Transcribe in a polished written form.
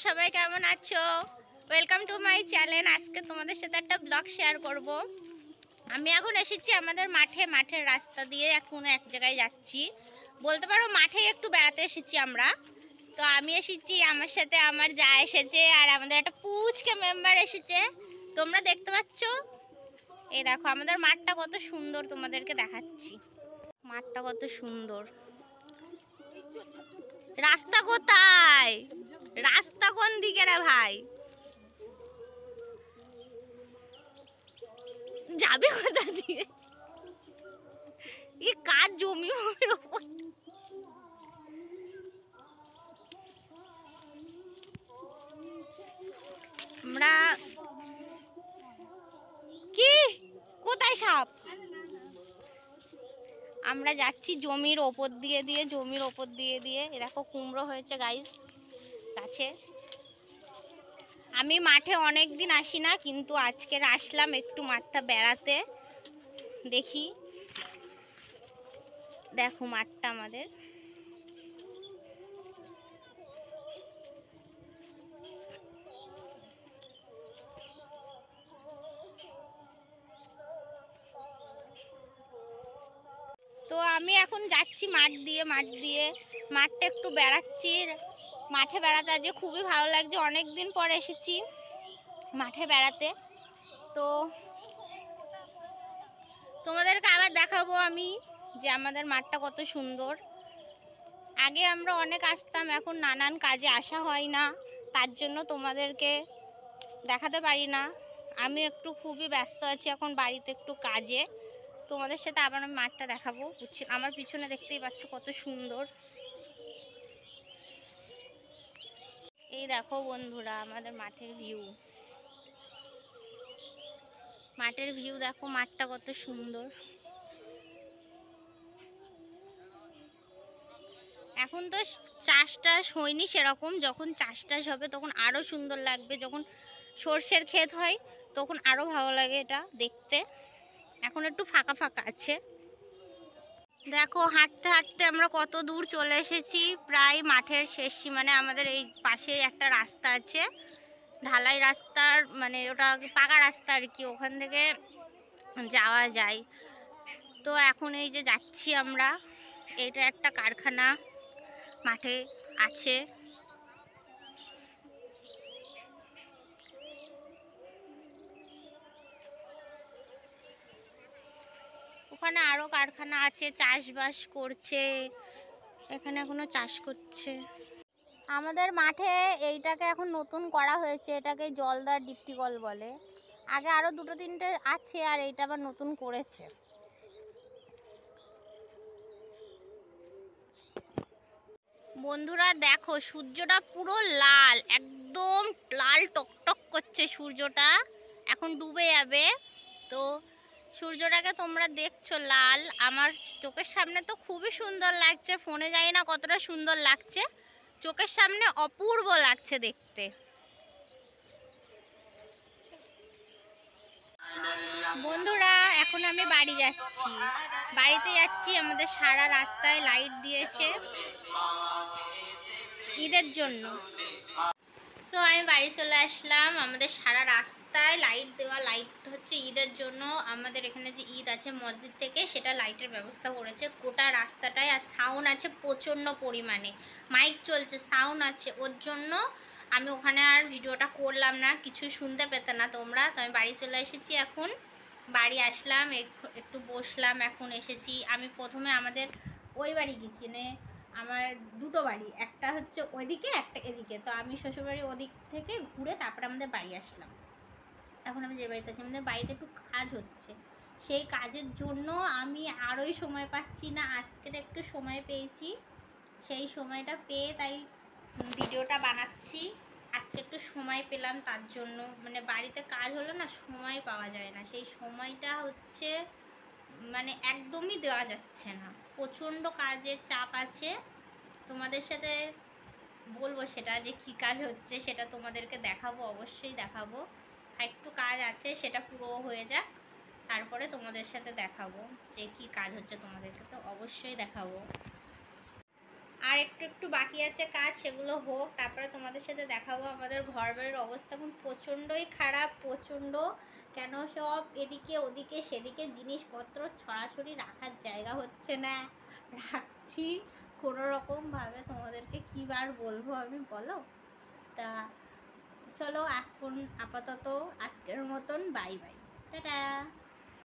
সবাই কেমন আছো? Welcome to my channel. আজকে তোমাদের সাথে একটা ব্লগ শেয়ার করব। আমি এখন এসেছি আমাদের মাঠের রাস্তা দিয়ে এখন এক জায়গায় যাচ্ছি, বলতে পারো মাঠে একটু বেড়াতে এসেছি আমরা। তো আমি এসেছি, আমার সাথে আমার যা এসেছে, আর আমাদের একটা পুচকে মেম্বার এসেছে, তোমরা দেখতে পাচ্ছ। এই দেখো আমাদের মাঠটা কত সুন্দর, তোমাদেরকে দেখাচ্ছি মাঠটা কত সুন্দর। রাস্তা কোথায়? রাস্তা কোন দিকে রে ভাই? যাবে কোথা দিয়ে? এই কার জমি ভূমির উপর? আমরা কি কোথায় সাপ? আমরা যাচ্ছি জমির ওপর দিয়ে এরকম কুমড়ো হয়েছে গাইস গাছে। আমি মাঠে অনেক দিন আসি না, কিন্তু আজকে আসলাম একটু মাঠটা বেড়াতে। দেখি, দেখো মাঠটা আমাদের। তো আমি এখন যাচ্ছি মাঠটা একটু বেড়াচ্ছি। মাঠে বেড়াতে আজকে খুবই ভালো লাগছে, অনেক দিন পর এসেছি মাঠে বেড়াতে। তো তোমাদেরকে আবার দেখাবো আমি যে আমাদের মাঠটা কত সুন্দর। আগে আমরা অনেক আসতাম, এখন নানান কাজে আসা হয় না, তার জন্য তোমাদেরকে দেখাতে পারি না। আমি একটু খুবই ব্যস্ত আছি এখন বাড়িতে একটু কাজে। তোমাদের সাথে আবার আমি মাঠটা দেখাবো। আমার পিছনে দেখতেই পাচ্ছ কত সুন্দর। এই দেখো বন্ধুরা আমাদের মাঠের ভিউ দেখো, মাঠটা কত সুন্দর। এখন তো চাষ হয়নি সেরকম, যখন চাষ হবে তখন আরো সুন্দর লাগবে। যখন সর্ষের ক্ষেত হয় তখন আরো ভালো লাগে এটা দেখতে। এখন একটু ফাঁকা ফাঁকা আছে। দেখো হাঁটতে হাঁটতে আমরা কত দূর চলে এসেছি, প্রায় মাঠের শেষ সীমানে। আমাদের এই পাশে একটা রাস্তা আছে, ঢালাই রাস্তার মানে ওটা পাকা রাস্তা আর কি, ওখান থেকে যাওয়া যায়। তো এখন এই যে যাচ্ছি আমরা, এটা একটা কারখানা মাঠে আছে। ওখানে আরো কারখানা আছে, চাষবাস করছে, এখানে এখনো চাষ করছে। আমাদের মাঠে এইটাকে এখন নতুন করা হয়েছে, এটাকে জলদার ডিপটি কল বলে। আগে আরো দুটো তিনটে আছে, আর এইটা আবার নতুন করেছে। বন্ধুরা দেখো সূর্যটা পুরো লাল, একদম লাল টকটক করছে সূর্যটা, এখন ডুবে যাবে। তো সূর্যটাকে তোমরা দেখছো লাল, আমার চোখের সামনে তো খুবই সুন্দর লাগছে। ফোনে জানি না কতটা সুন্দর লাগছে, চোখের সামনে অপূর্ব লাগছে দেখতে। বন্ধুরা এখন আমি বাড়িতে যাচ্ছি। আমাদের সারা রাস্তায় লাইট দিয়েছে ঈদের জন্য। তো আমি বাড়ি চলে আসলাম। আমাদের সারা রাস্তায় লাইট দেওয়া, লাইট হচ্ছে ঈদের জন্য। আমাদের এখানে যে ঈদ আছে মসজিদ থেকে, সেটা লাইটের ব্যবস্থা করেছে গোটা রাস্তাটায়। আর সাউন্ড আছে প্রচণ্ড পরিমাণে, মাইক চলছে, সাউন্ড আছে, ওর জন্য আমি ওখানে আর ভিডিওটা করলাম না, কিছু শুনতে পেতে না তোমরা। তো আমি বাড়ি চলে এসেছি। এখন বাড়ি আসলাম, একটু বসলাম, এখন এসেছি। আমি প্রথমে আমাদের ওই বাড়ি গেছি, মানে আমার দুটো বাড়ি, একটা হচ্ছে ওইদিকে একটা এদিকে। তো আমি শ্বশুরবাড়ি ওদিক থেকে ঘুরে তারপরে আমাদের বাড়ি আসলাম। এখন আমি যে বাড়িতে আছি, আমাদের বাড়িতে একটু কাজ হচ্ছে, সেই কাজের জন্য আমি আরোই সময় পাচ্ছি না। আজকের একটু সময় পেয়েছি, সেই সময়টা পেয়ে তাই ভিডিওটা বানাচ্ছি। আজকে একটু সময় পেলাম, তার জন্য। মানে বাড়িতে কাজ হলো না, সময় পাওয়া যায় না, সেই সময়টা হচ্ছে মানে একদমই দেওয়া যাচ্ছে না, প্রচণ্ড কাজের চাপ আছে। তোমাদের সাথে বলবো সেটা যে কি কাজ হচ্ছে, সেটা তোমাদেরকে দেখাবো, অবশ্যই দেখাবো। আর একটু কাজ আছে, সেটা পুরো হয়ে যাক, তারপরে তোমাদের সাথে দেখাবো যে কি কাজ হচ্ছে, তোমাদেরকে তো অবশ্যই দেখাবো। আর একটু একটু বাকি আছে কাজ, সেগুলো হোক, তারপরে তোমাদের সাথে দেখাবো আমাদের ঘর বাড়ির অবস্থা এখন প্রচণ্ডই খারাপ, প্রচণ্ড। কেন সব এদিকে ওদিকে সেদিকে জিনিসপত্র ছড়াছড়ি রাখার জায়গা হচ্ছে না, রাখছি কোনো রকমভাবে। তোমাদেরকে কী বার বলবো আমি বলো। তা চলো এখন আপাতত আজকের মতন বাই বাই, টাটা।